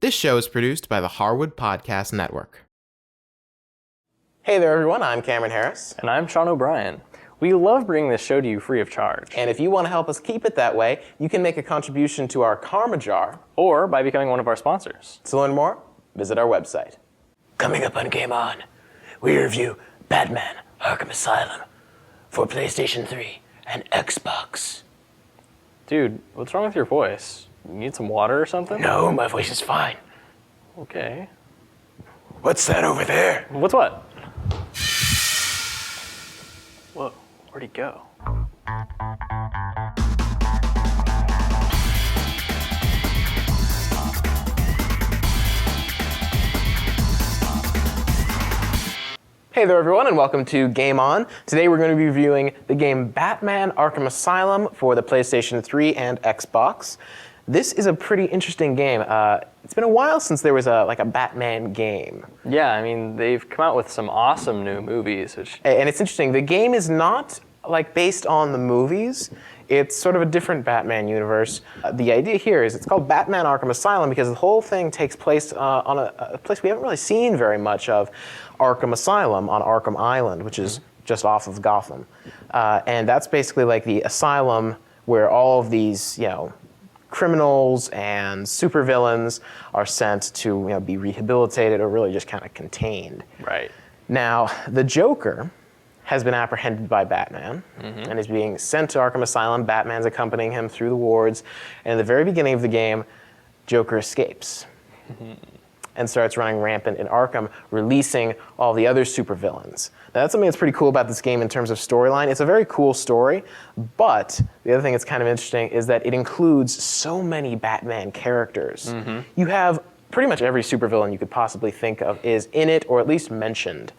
This show is produced by the Harwood Podcast Network. Hey there, everyone. I'm Cameron Harris. And I'm Sean O'Brien. We love bringing this show to you free of charge. And if you want to help us keep it that way, you can make a contribution to our Karma Jar. Or by becoming one of our sponsors. To learn more, visit our website. Coming up on Game On, we review Batman Arkham Asylum for PlayStation 3 and Xbox. Dude, what's wrong with your voice? You need some water or something? No, my voice is fine. Okay. What's that over there? What's what? Whoa, where'd he go? Hey there, everyone, and welcome to Game On. Today we're going to be reviewing the game Batman Arkham Asylum for the PlayStation 3 and Xbox. This is a pretty interesting game. It's been a while since there was a Batman game. Yeah, I mean, they've come out with some awesome new movies. And it's interesting. The game is not based on the movies. It's sort of a different Batman universe. The idea here is it's called Batman Arkham Asylum because the whole thing takes place on a place we haven't really seen very much of, Arkham Asylum on Arkham Island, which is just off of Gotham. And that's basically like the asylum where all of these, criminals and supervillains are sent to be rehabilitated or really just kind of contained. Right. Now, the Joker has been apprehended by Batman and is being sent to Arkham Asylum. Batman's accompanying him through the wards. And at the very beginning of the game, Joker escapes and starts running rampant in Arkham, releasing all the other supervillains. Now, that's something that's pretty cool about this game in terms of storyline. It's a very cool story, but the other thing that's kind of interesting is that it includes so many Batman characters. You have pretty much every supervillain you could possibly think of is in it, or at least mentioned,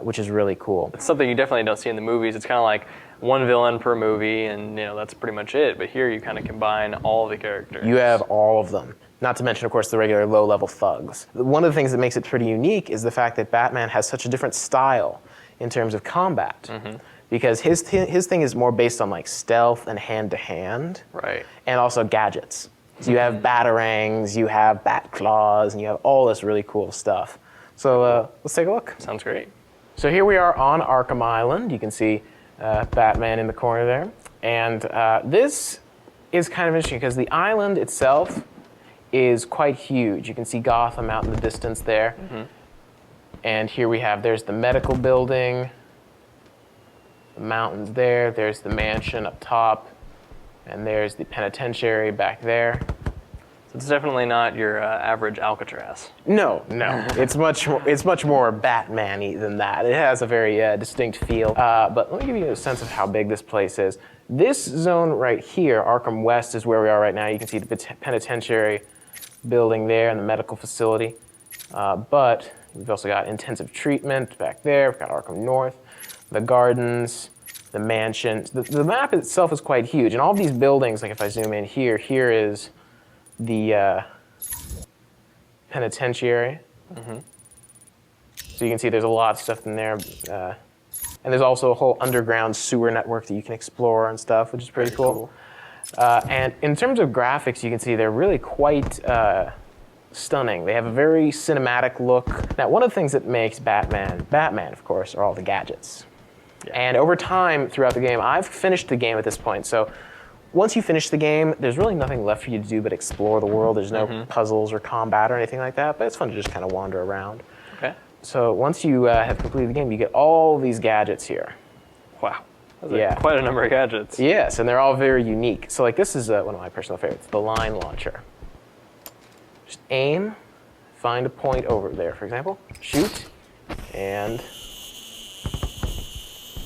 which is really cool. It's something you definitely don't see in the movies. It's kind of like one villain per movie, and that's pretty much it. But here you kind of combine all the characters. You have all of them. Not to mention, of course, the regular low-level thugs. One of the things that makes it pretty unique is the fact that Batman has such a different style in terms of combat. Because his thing is more based on stealth and hand-to-hand. Right. And also gadgets. So you have batarangs, you have bat claws, and you have all this really cool stuff. So let's take a look. Sounds great. So here we are on Arkham Island. You can see Batman in the corner there. And this is kind of interesting because the island itself is quite huge. You can see Gotham out in the distance there. And here there's the medical building, the mountains there's the mansion up top, and there's the penitentiary back there. So it's definitely not your average Alcatraz. No. It's much more Batman-y than that. It has a very distinct feel. But let me give you a sense of how big this place is. This zone right here, Arkham West, is where we are right now. You can see the penitentiary building there and the medical facility. But we've also got intensive treatment back there. We've got Arkham North, the gardens, the mansion. The map itself is quite huge. And all of these buildings, if I zoom in here is the penitentiary. So you can see there's a lot of stuff in there. And there's also a whole underground sewer network that you can explore and stuff, which is pretty cool. And in terms of graphics, you can see they're really quite stunning. They have a very cinematic look. Now, one of the things that makes Batman, of course, are all the gadgets. Yeah. And over time, throughout the game, I've finished the game at this point. So once you finish the game, there's really nothing left for you to do but explore the world. There's no puzzles or combat or anything like that, but it's fun to just kind of wander around. Okay. So once you have completed the game, you get all these gadgets here. Wow. That's quite a number of gadgets. Yes, and they're all very unique. So this is one of my personal favorites, the line launcher. Just aim, find a point over there, for example, shoot, and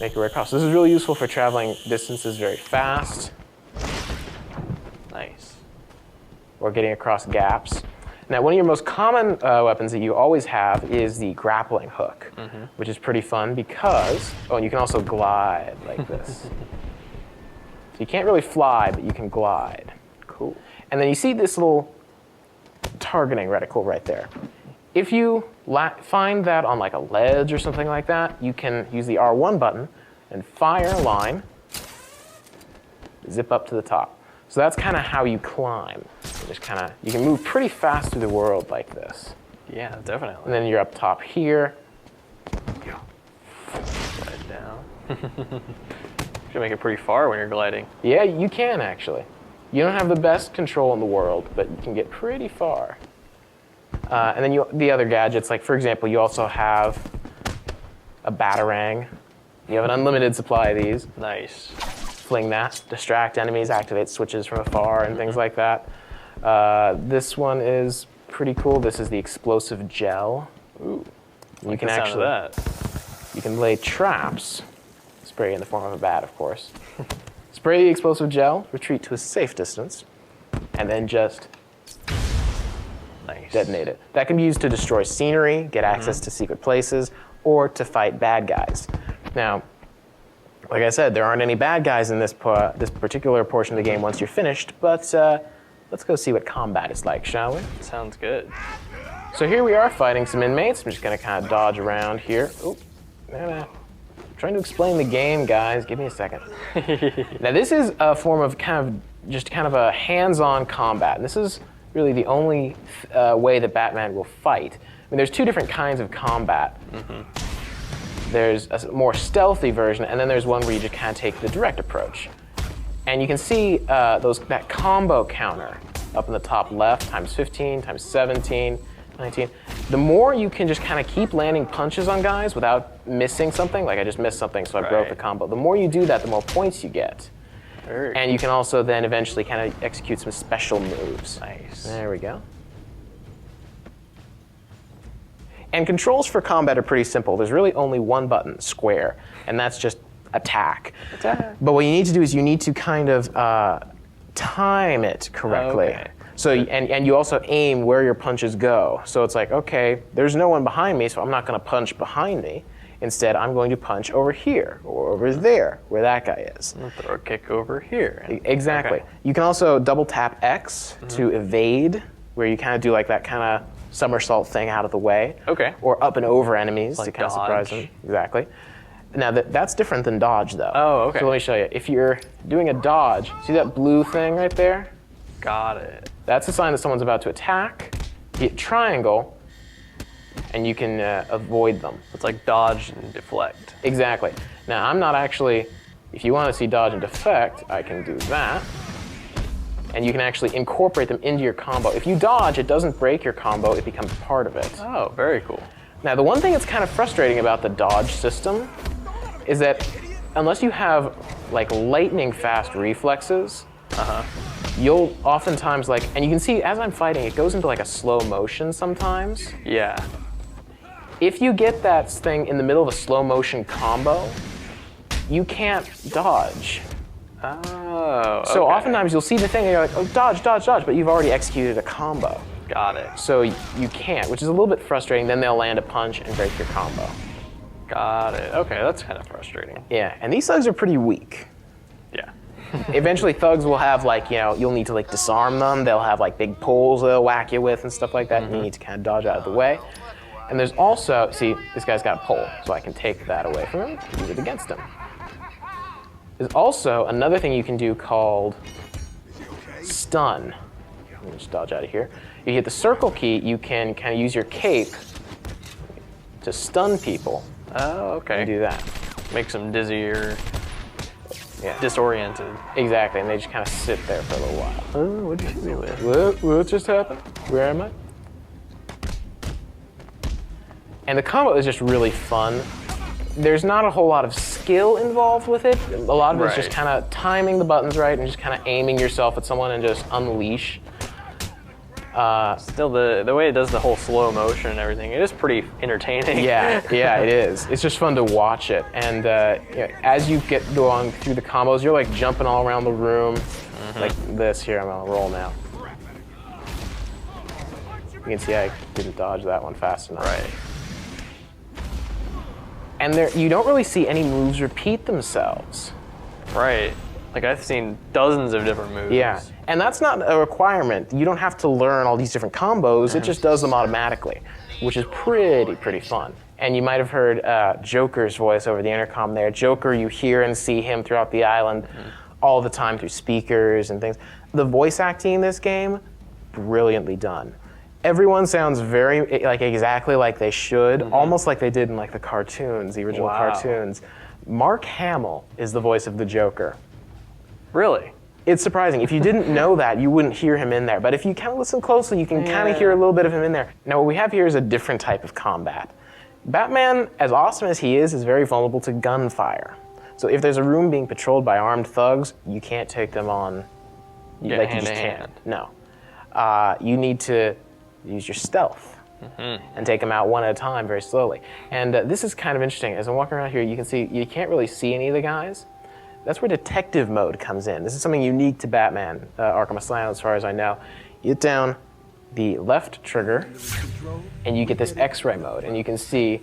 make your way across. So this is really useful for traveling distances very fast. Nice. Or getting across gaps. Now, one of your most common weapons that you always have is the grappling hook, which is pretty fun because, and you can also glide like this. So you can't really fly, but you can glide. Cool. And then you see this little targeting reticle right there. If you find that on a ledge or something like that, you can use the R1 button and fire a line, zip up to the top. So that's kind of how you climb. You can move pretty fast through the world like this. Yeah, definitely. And then you're up top here. Slide down. Should make it pretty far when you're gliding. Yeah, you can actually. You don't have the best control in the world, but you can get pretty far. And then the other gadgets, like for example, you also have a batarang. You have an unlimited supply of these. Nice. Fling that, distract enemies, activate switches from afar, and things like that. This one is pretty cool. This is the explosive gel. Ooh. You can actually you can lay traps. Spray in the form of a bat, of course. Spray the explosive gel, retreat to a safe distance, and then just detonate it. That can be used to destroy scenery, get access to secret places, or to fight bad guys. Now, like I said, there aren't any bad guys in this particular portion of the game once you're finished, but let's go see what combat is like, shall we? Sounds good. So here we are fighting some inmates. I'm just going to kind of dodge around here. Oh, I'm trying to explain the game, guys. Give me a second. Now, this is a form of kind of a hands-on combat. And this is really the only way that Batman will fight. I mean, there's two different kinds of combat. There's a more stealthy version, and then there's one where you just kind of take the direct approach. And you can see that combo counter up in the top left, times 15, times 17, 19. The more you can just kind of keep landing punches on guys without missing something, like I just missed something, so I broke the combo. The more you do that, the more points you get. And you can also then eventually kind of execute some special moves. Nice. There we go. And controls for combat are pretty simple. There's really only one button, square, and that's just attack. But what you need to do is you need to kind of time it correctly. Okay. So and you also aim where your punches go. So it's like, okay, there's no one behind me, so I'm not going to punch behind me. Instead, I'm going to punch over here or over there, where that guy is. I'll throw a kick over here. Exactly. Okay. You can also double tap X to evade, where you kind of do like that kind of somersault thing out of the way. Okay. Or up and over enemies Like to kind of surprise dodge. them. Exactly. Now that's different than dodge, though. Oh, okay. So let me show you. If you're doing a dodge, see that blue thing right there? Got it. That's a sign that someone's about to attack. Hit triangle, and you can avoid them. It's like dodge and deflect. Exactly. Now, I'm not actually, if you want to see dodge and deflect, I can do that. And you can actually incorporate them into your combo. If you dodge, it doesn't break your combo, it becomes part of it. Oh, very cool. Now, the one thing that's kind of frustrating about the dodge system is that unless you have like lightning fast reflexes, you'll oftentimes and you can see as I'm fighting, it goes into like a slow motion sometimes. Yeah. If you get that thing in the middle of a slow motion combo, you can't dodge. Oh, So okay. oftentimes you'll see the thing and you're like, oh, dodge, dodge, dodge, but you've already executed a combo. Got it. So you can't, which is a little bit frustrating. Then they'll land a punch and break your combo. Got it. Okay, that's kind of frustrating. Yeah, and these thugs are pretty weak. Yeah. Eventually thugs will have you'll need to disarm them. They'll have big poles they'll whack you with and stuff like that, and you need to kind of dodge out of the way. And there's also, see, this guy's got a pole, so I can take that away from him and use it against him. There's also another thing you can do called stun. Let me just dodge out of here. You hit the circle key, you can kind of use your cape to stun people. Oh, okay. And do that. Makes them dizzy or Yeah. disoriented. Exactly, and they just kind of sit there for a little while. Oh, what'd you hit me with? What just happened? Where am I? And the combo is just really fun. There's not a whole lot of skill involved with it. A lot of it's just Right. kind of timing the buttons right and just kind of aiming yourself at someone and just unleash. Still, the way it does the whole slow motion and everything, it is pretty entertaining. Yeah, it is. It's just fun to watch it. And as you get going through the combos, you're jumping all around the room, like this here. I'm gonna roll now. You can see I didn't dodge that one fast enough. Right. And you don't really see any moves repeat themselves. Right. I've seen dozens of different moves. Yeah, and that's not a requirement. You don't have to learn all these different combos. It just does them automatically, which is pretty fun. And you might have heard Joker's voice over the intercom there. Joker, you hear and see him throughout the island all the time through speakers and things. The voice acting in this game brilliantly done. Everyone sounds very like exactly like they should, almost like they did in like the cartoons, the original cartoons. Mark Hamill is the voice of the Joker. Really? It's surprising. If you didn't know that, you wouldn't hear him in there. But if you kind of listen closely, you can kind of hear a little bit of him in there. Now, what we have here is a different type of combat. Batman, as awesome as he is very vulnerable to gunfire. So if there's a room being patrolled by armed thugs, you can't take them on. You just can't. No. You need to use your stealth and take them out one at a time very slowly. And this is kind of interesting. As I'm walking around here, you can see you can't really see any of the guys. That's where detective mode comes in. This is something unique to Batman Arkham Asylum, as far as I know. You hit down the left trigger, and you get this X-ray mode, and you can see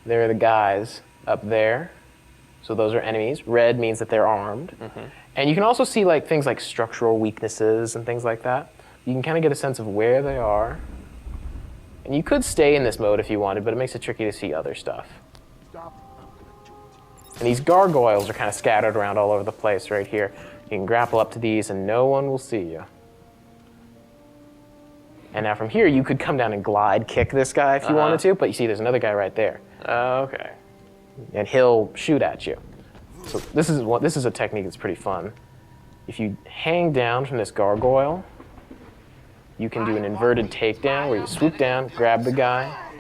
there are the guys up there. So those are enemies. Red means that they're armed. And you can also see like things like structural weaknesses and things like that. You can kind of get a sense of where they are. And you could stay in this mode if you wanted, but it makes it tricky to see other stuff. And these gargoyles are kind of scattered around all over the place right here. You can grapple up to these and no one will see you. And now from here, you could come down and glide kick this guy if you wanted to, but you see there's another guy right there. Okay. And he'll shoot at you. So this is a technique that's pretty fun. If you hang down from this gargoyle, you can do an inverted takedown where you swoop down, grab the guy,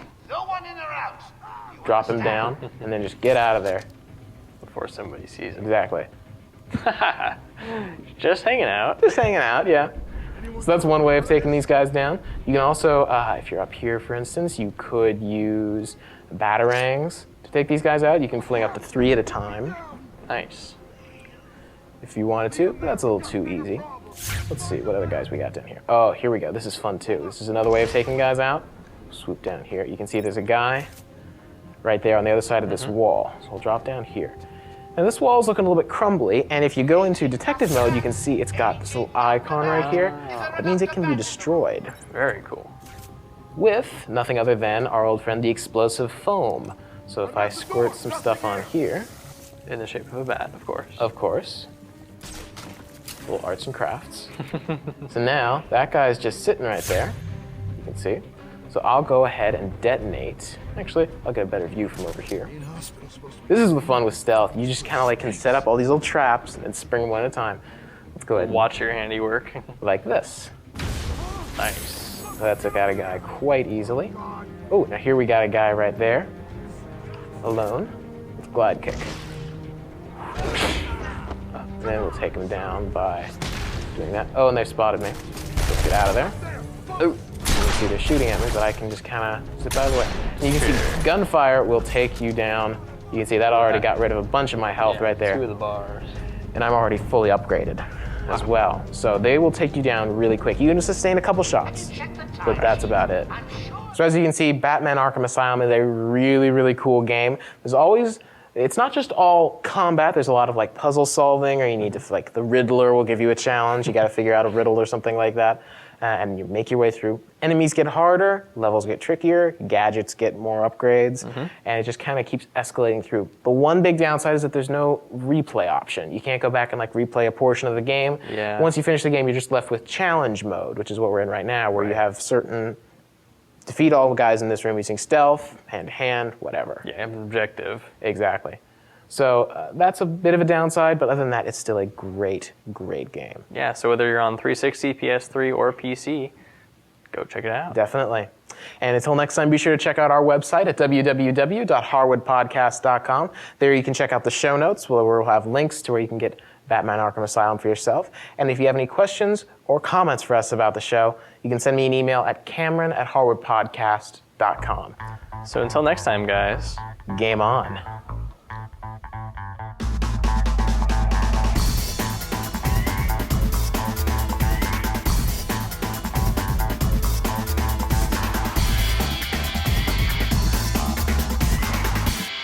drop him down, and then just get out of there. Before somebody sees him. Exactly. Just hanging out. Just hanging out, yeah. So that's one way of taking these guys down. You can also, if you're up here, for instance, you could use batarangs to take these guys out. You can fling up to 3 at a time. Nice. If you wanted to, but that's a little too easy. Let's see, what other guys we got down here? Oh, here we go. This is fun, too. This is another way of taking guys out. Swoop down here. You can see there's a guy right there on the other side of this wall. So we'll drop down here. Now this wall is looking a little bit crumbly, and if you go into detective mode, you can see it's got this little icon right here. That means it can be destroyed. Very cool. With nothing other than our old friend, the explosive foam. So if I squirt some stuff on here. In the shape of a bat, of course. Of course. Little arts and crafts. So now, that guy's just sitting right there. You can see. So I'll go ahead and detonate. Actually, I'll get a better view from over here. This is the fun with stealth. You just kind of like can set up all these little traps and spring them one at a time. Let's go ahead and watch your handiwork. like this. Nice. So that took out a guy quite easily. Oh, now here we got a guy right there. Alone. With glide kick. And then we'll take him down by doing that. Oh, and they've spotted me. Let's get out of there. Oh. You can see they're shooting at me, but I can just kind of zip out of the way. And you can see gunfire will take you down. You can see that already got rid of a bunch of my health right there. 2 of the bars. And I'm already fully upgraded as well. So they will take you down really quick. You can sustain a couple shots, but that's about it. So as you can see, Batman Arkham Asylum is a really, really cool game. There's always, it's not just all combat. There's a lot of like puzzle solving, or you need to, like the Riddler will give you a challenge. You got to figure out a riddle or something like that. And you make your way through. Enemies get harder, levels get trickier, gadgets get more upgrades, and it just kind of keeps escalating through. The one big downside is that there's no replay option. You can't go back and like replay a portion of the game. Yeah. Once you finish the game, you're just left with challenge mode, which is what we're in right now, where you have certain, defeat all the guys in this room using stealth, hand to hand, whatever. Yeah, objective. Exactly. So that's a bit of a downside, but other than that, it's still a great, great game. Yeah, so whether you're on 360, PS3, or PC, go check it out. Definitely. And until next time, be sure to check out our website at www.harwoodpodcast.com. There you can check out the show notes, where we'll have links to where you can get Batman Arkham Asylum for yourself. And if you have any questions or comments for us about the show, you can send me an email at cameron@harwoodpodcast.com. So until next time, guys. Game on.